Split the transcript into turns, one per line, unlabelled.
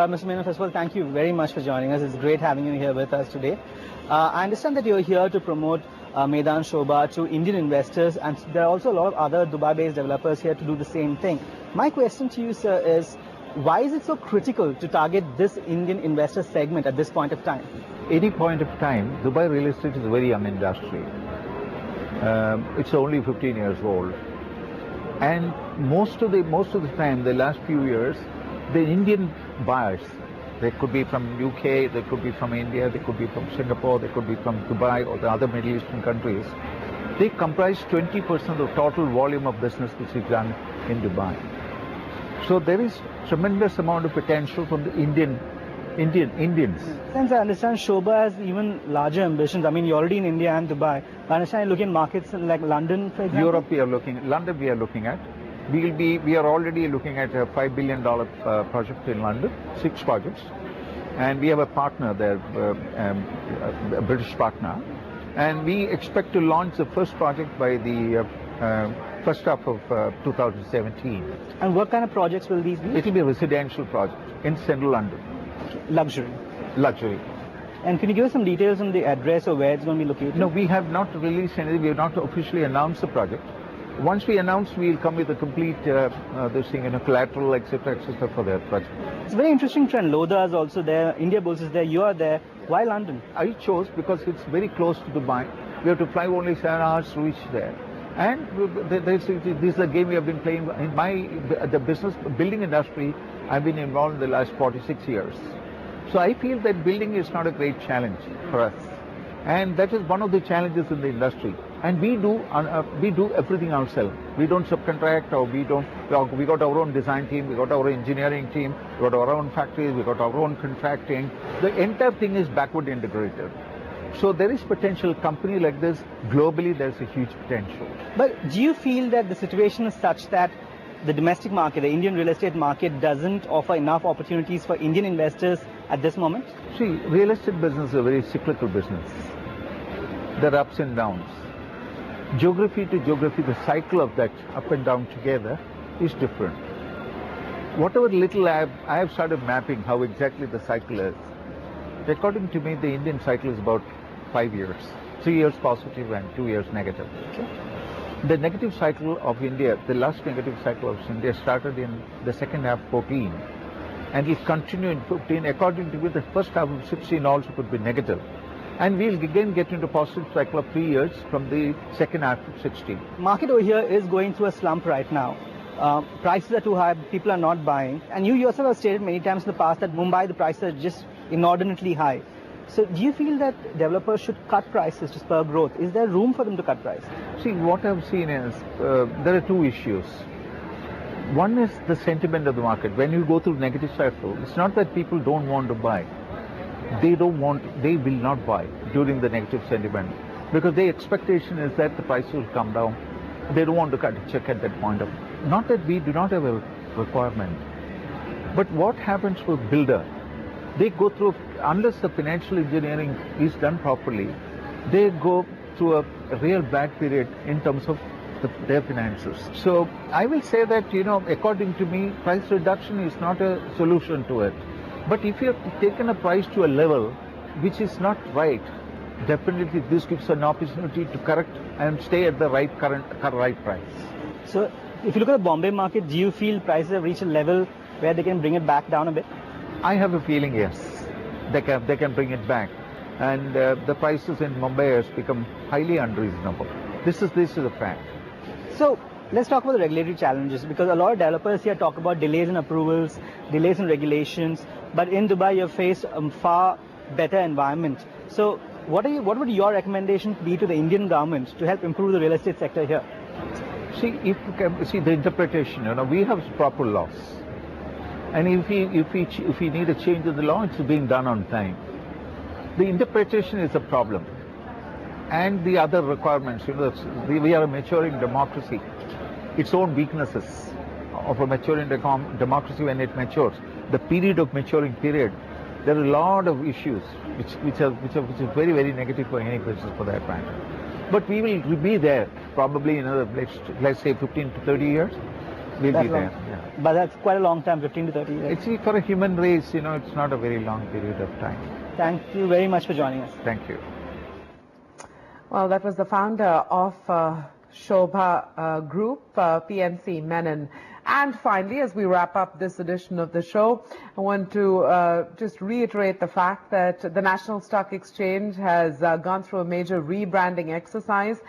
Mr. Menon, first of all, thank you very much for joining us. It's great having you here with us today. I understand that you're here to promote Medan Sobha to Indian investors, and there are also a lot of other Dubai-based developers here to do the same thing. My question to you, sir, is why is it so critical to target this Indian investor segment at this point of time?
Any point of time, Dubai real estate is a very young industry. It's only 15 years old, and most of the time, the last few years, the Indian buyers, they could be from UK, they could be from India, they could be from Singapore, they could be from Dubai or the other Middle Eastern countries. They comprise 20% of the total volume of business which is done in Dubai. So there is tremendous amount of potential from the Indians.
Since I understand Sobha has even larger ambitions. I mean, you're already in India and Dubai. I understand you're looking at markets like London, for example.
Europe London we are looking at. We are already looking at a $5 billion project in London, 6 projects. And we have a partner there, a British partner. And we expect to launch the first project by the first half of 2017.
And what kind of projects will these be?
It will be a residential project in central London.
Luxury.
Luxury.
And can you give us some details on the address or where it's going to be located?
No, we have not released anything. We have not officially announced the project. Once we announce, we will come with a complete collateral, etc., for their project.
It's a very interesting trend. Lodha is also there. India Bulls is there. You are there. Why London?
I chose because it's very close to Dubai. We have to fly only 7 hours to reach there. And this is a game we have been playing in the business building industry. I've been involved in the last 46 years. So I feel that building is not a great challenge for us. And that is one of the challenges in the industry. And we do everything ourselves. We don't subcontract, or we got our own design team, we got our engineering team, we got our own factories, we got our own contracting. The entire thing is backward integrated. So there is potential. Company like this, globally, there's a huge potential.
But do you feel that the situation is such that the domestic market, the Indian real estate market, doesn't offer enough opportunities for Indian investors at this moment?
See, real estate business is a very cyclical business. There are ups and downs. Geography to geography, the cycle of that up and down together is different. Whatever little I have started mapping how exactly the cycle is. According to me, the Indian cycle is about 5 years. 3 years positive and 2 years negative.
Okay.
The negative cycle of India, the last negative cycle of India started in the second half 14 and it continued in 15. According to me, the first half of 16 also could be negative. And we'll again get into positive cycle of 3 years from the second half of 16.
Market over here is going through a slump right now. Prices are too high, people are not buying. And you yourself have stated many times in the past that Mumbai, the prices are just inordinately high. So do you feel that developers should cut prices to spur growth? Is there room for them to cut prices?
See, what I've seen is there are 2 issues. One is the sentiment of the market. When you go through negative cycle, it's not that people don't want to buy. They will not buy during the negative sentiment because their expectation is that the price will come down. They don't want to cut a check at that point of. Not that we do not have a requirement, but what happens with builder? They go through, unless the financial engineering is done properly, they go through a real bad period in terms of their finances. So I will say that, according to me, price reduction is not a solution to it. But if you have taken a price to a level which is not right, definitely this gives an opportunity to correct and stay at the right price.
So if you look at the Bombay market, do you feel prices have reached a level where they can bring it back down a bit?
I have a feeling, yes, they can bring it back. And the prices in Mumbai has become highly unreasonable. This is a fact.
So let's talk about the regulatory challenges, because a lot of developers here talk about delays in approvals, delays in regulations, but in Dubai you face a far better environment. So what would your recommendations be to the Indian government to help improve the real estate sector here?
See, if you can see the interpretation, we have proper laws, and if we need a change in the law, it's being done on time. The interpretation is a problem, and the other requirements. We are a maturing democracy. Its own weaknesses of a maturing democracy when it matures. The period of maturing period, there are a lot of issues which are very, very negative for any business for that matter. But we will be there probably in another, let's say 15 to 30 years. We'll
that
be
long.
there. Yeah.
But that's quite a long time, 15 to 30 years.
Actually, for a human race, it's not a very long period of time.
Thank you very much for joining us.
Thank you.
Well, that was the founder of Sobha Group, PNC Menon. And finally, as we wrap up this edition of the show, I want to just reiterate the fact that the National Stock Exchange has gone through a major rebranding exercise.